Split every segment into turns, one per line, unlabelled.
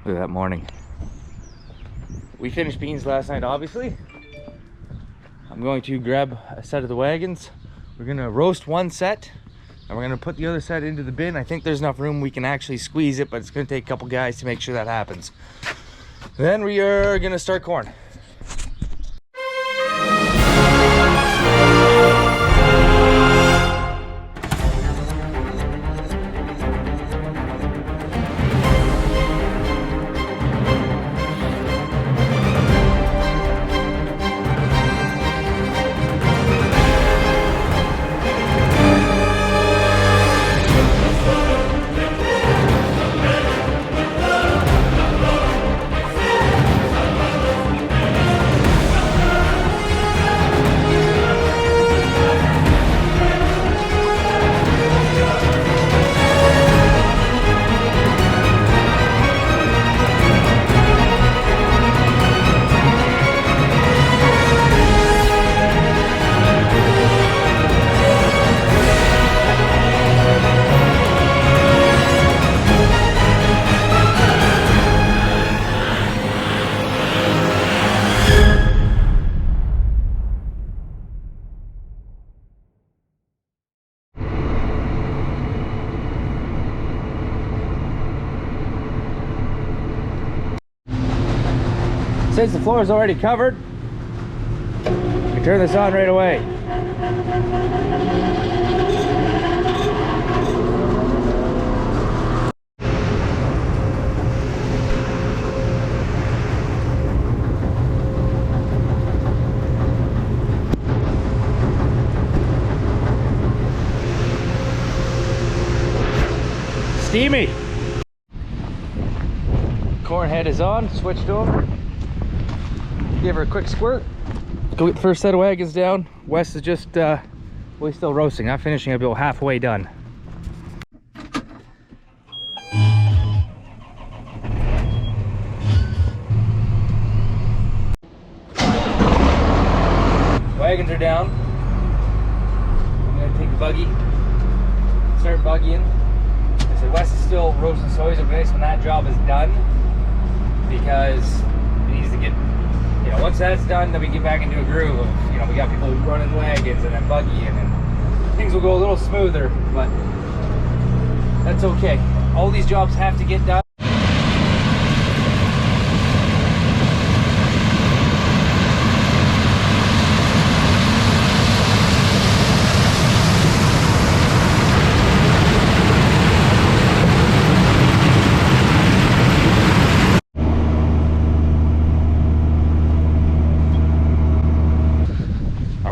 Look at that morning. We finished beans last night, obviously. I'm going to grab a set of the wagons. We're gonna roast one set and we're gonna put the other set into the bin. I think there's enough room we can actually squeeze it, but it's gonna take a couple guys to make sure that happens. Then we are gonna start corn. Since the floor is already covered, we turn this on right away. Steamy. Corn head is on, switched over. Give her a quick squirt. Go get the first set of wagons down. Wes is just, well, he's still roasting. I'm finishing about halfway done. Wagons are down. I'm gonna take the buggy, start buggying. I said Wes is still roasting soys. It'll be nice when that job is done because it needs to get, you know, once that's done, then we get back into a groove of, you know, we got people running wagons and then buggying and things will go a little smoother, but that's okay. All these jobs have to get done.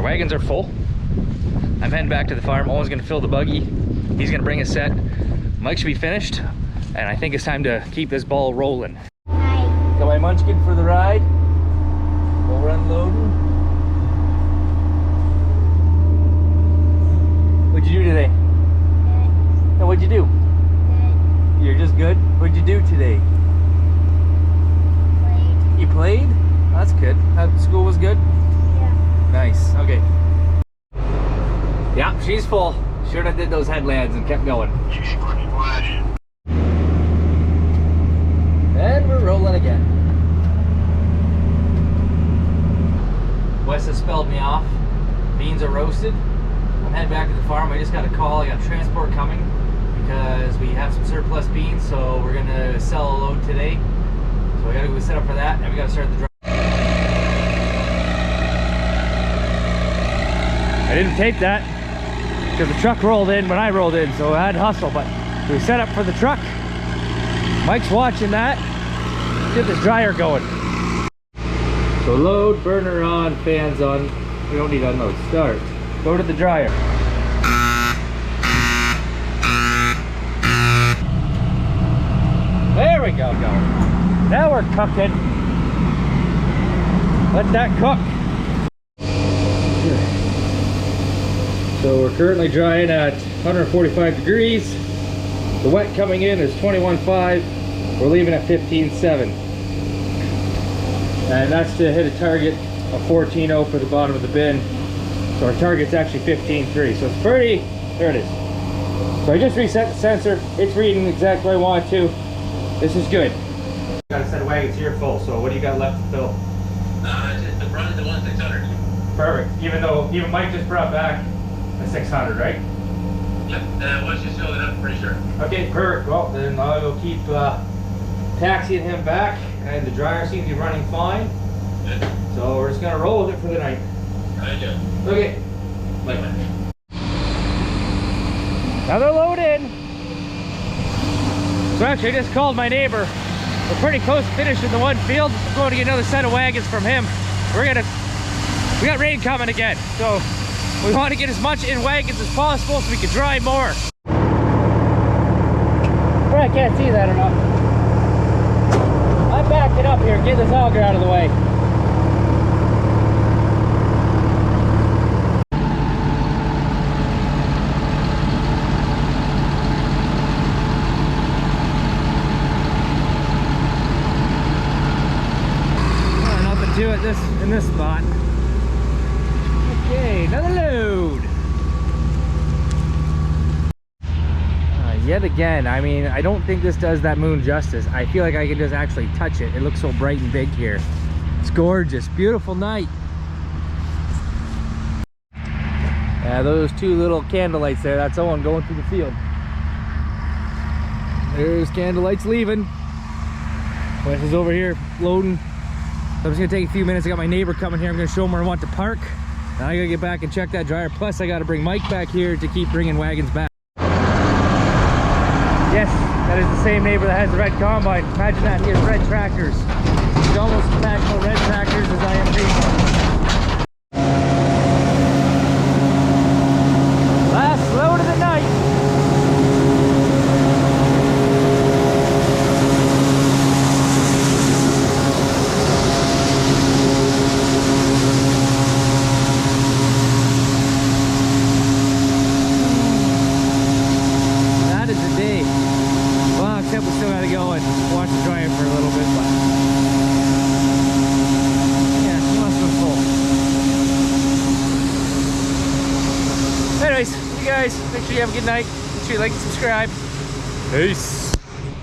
Wagons are full. I'm heading back to the farm. Owen's gonna fill the buggy. He's gonna bring a set. Mike should be finished, and I think it's time to keep this ball rolling. Got my munchkin for the ride. While we're unloading. What'd you do today? Good. What'd you do? Good. You're just good? What'd you do today? Played. You played? That's good. School was good? Nice. Okay. Yeah, she's full. Should have did those headlands and kept going. And we're rolling again. Wes has spelled me off. Beans are roasted. I'm heading back to the farm. I just got a call. I got transport coming because we have some surplus beans, so we're gonna sell a load today. So we gotta go set up for that, and we gotta start the drive. I didn't tape that because the truck rolled in when I rolled in, so I had to hustle, but we set up for the truck. Mike's watching that. Get this dryer going. So load, burner on, fans on. We don't need unload. Start. Go to the dryer. There we go. Now we're cooking. Let that cook. So we're currently drying at 145 degrees. The wet coming in is 21.5. We're leaving at 15.7. And that's to hit a target of 14.0 for the bottom of the bin. So our target's actually 15.3. So it's pretty, there it is. So I just reset the sensor. It's reading exactly what I want it to. This is good. Got a set of wagons here full, so what do you got left to fill?
Just the front of the 1600.
Perfect. Even Mike just brought back a 600, right?
Yep. Once you fill it up, pretty sure.
Okay, perfect. Well, then I will keep taxiing him back, and the dryer seems to be running fine.
Good.
So we're just gonna roll with it for the night.
I do.
Okay. Bye. Another load in. So actually, I just called my neighbor. We're pretty close to finishing the one field. We're going to get another set of wagons from him. We got rain coming again, so we want to get as much in wagons as possible so we can dry more. Well, I can't see that enough. I'm backing up here, get this auger out of the way. Do it in this spot. Okay, another load. Yet again, I mean, I don't think this does that moon justice. I feel like I can just actually touch it. It looks so bright and big here. It's gorgeous, beautiful night. Those two little candlelights there, that's Owen going through the field. There's candlelights leaving. Wes is over here loading. So I'm just gonna take a few minutes. I got my neighbor coming here. I'm gonna show him where I want to park. Now I gotta get back and check that dryer. Plus I gotta bring Mike back here to keep bringing wagons back. Yes, that is the same neighbor that has the red combine. Imagine that, he has red tractors. He's almost as passionate red tractors as I am being. Last load of the night. We still gotta go and watch the dryer for a little bit, but yeah, he must have been full. Anyways, you guys, make sure you have a good night. Make sure you like and subscribe. Peace.